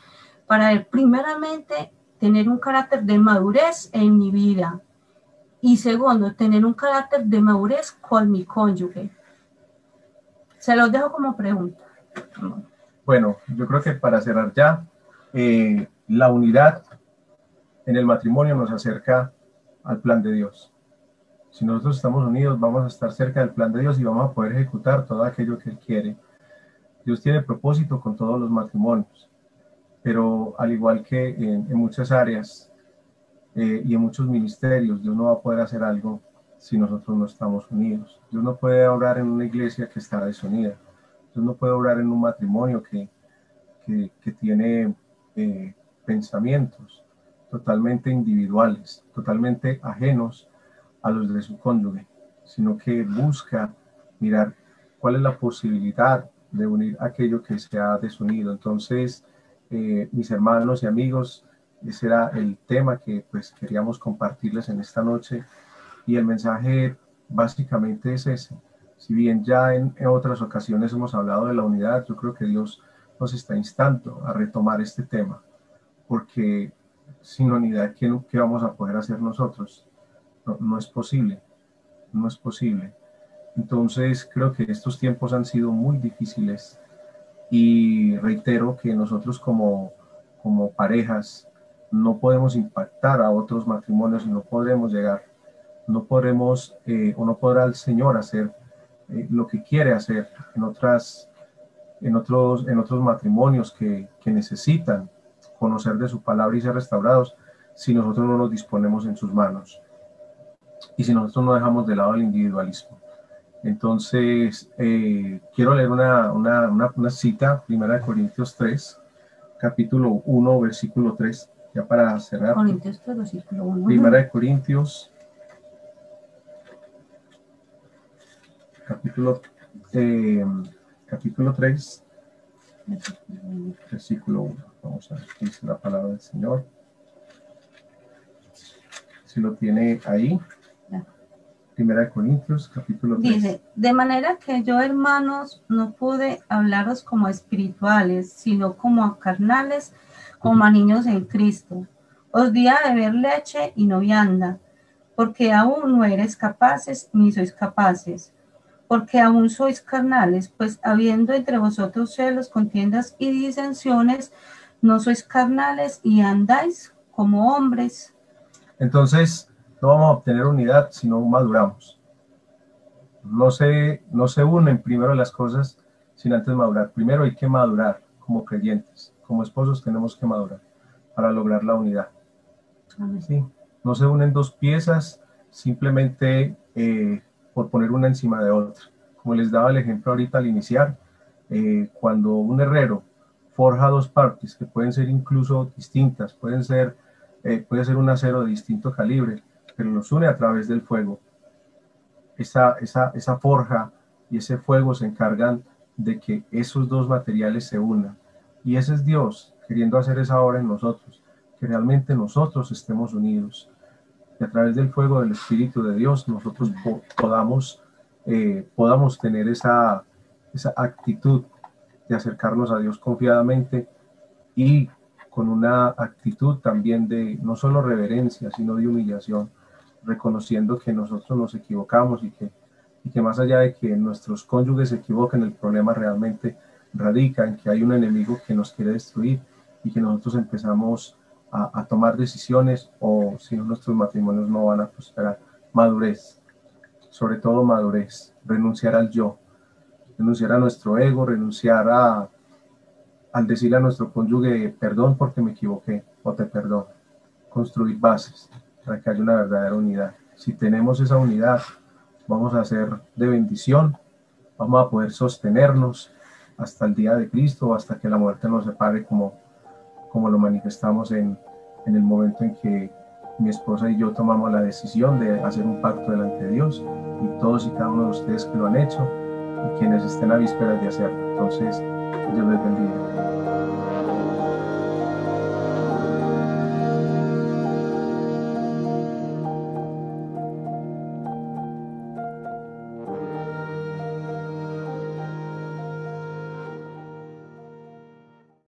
para primeramente tener un carácter de madurez en mi vida y segundo, tener un carácter de madurez con mi cónyuge? Se los dejo como pregunta. Bueno, yo creo que para cerrar ya, la unidad en el matrimonio nos acerca al plan de Dios. Si nosotros estamos unidos, vamos a estar cerca del plan de Dios y vamos a poder ejecutar todo aquello que Él quiere. Dios tiene propósito con todos los matrimonios, pero al igual que en muchas áreas y en muchos ministerios, Dios no va a poder hacer algo si nosotros no estamos unidos. Dios no puede obrar en una iglesia que está desunida. Dios no puede obrar en un matrimonio que tiene pensamientos totalmente individuales, totalmente ajenos a los de su cónyuge, sino que busca mirar cuál es la posibilidad de unir aquello que se ha desunido. Entonces, mis hermanos y amigos, ese era el tema que pues queríamos compartirles en esta noche, y el mensaje básicamente es ese. Si bien ya en otras ocasiones hemos hablado de la unidad, yo creo que Dios nos está instando a retomar este tema, porque sin unidad, ¿qué vamos a poder hacer nosotros? No es posible, no es posible. Entonces creo que estos tiempos han sido muy difíciles y reitero que nosotros como parejas no podemos impactar a otros matrimonios y no podremos llegar, no podremos o no podrá el Señor hacer lo que quiere hacer en otros matrimonios que necesitan conocer de su palabra y ser restaurados si nosotros no nos disponemos en sus manos y si nosotros no dejamos de lado el individualismo. Entonces quiero leer una cita, 1 Corintios 3, capítulo 1, versículo 3, ya para cerrar. Corintios 3, versículo 1. Primera de Corintios, capítulo 3, versículo 1. Vamos a ver qué dice la palabra del Señor. Si lo tiene ahí. Primera de Corintios, capítulo 3. Dice, de manera que yo, hermanos, no pude hablaros como a espirituales, sino como a carnales, como a niños en Cristo. Os di a beber leche y no vianda, porque aún no eres capaces, ni sois capaces, porque aún sois carnales, pues habiendo entre vosotros celos, contiendas y disensiones, no sois carnales y andáis como hombres. Entonces, no vamos a obtener unidad si no maduramos. No se unen primero las cosas sin antes madurar. Primero hay que madurar como creyentes, como esposos tenemos que madurar para lograr la unidad. ¿Sí? No se unen dos piezas simplemente por poner una encima de otra. Como les daba el ejemplo ahorita al iniciar, cuando un herrero forja dos partes que pueden ser incluso distintas, puede ser un acero de distinto calibre, pero los une a través del fuego. Esa forja y ese fuego se encargan de que esos dos materiales se unan. Y ese es Dios queriendo hacer esa obra en nosotros, que realmente nosotros estemos unidos. Y a través del fuego del Espíritu de Dios nosotros podamos tener esa actitud de acercarnos a Dios confiadamente y con una actitud también de no solo reverencia, sino de humillación, reconociendo que nosotros nos equivocamos y que más allá de que nuestros cónyuges se equivoquen, el problema realmente radica en que hay un enemigo que nos quiere destruir y que nosotros empezamos a tomar decisiones, o si no, nuestros matrimonios no van a prosperar. Madurez, sobre todo madurez, renunciar al yo, renunciar a nuestro ego, renunciar al decirle a nuestro cónyuge perdón porque me equivoqué o te perdono. Construir bases para que haya una verdadera unidad. Si tenemos esa unidad, vamos a ser de bendición, vamos a poder sostenernos hasta el día de Cristo o hasta que la muerte nos separe, como lo manifestamos en el momento en que mi esposa y yo tomamos la decisión de hacer un pacto delante de Dios, y todos y cada uno de ustedes que lo han hecho y quienes estén a vísperas de hacerlo. Entonces, Dios les bendiga.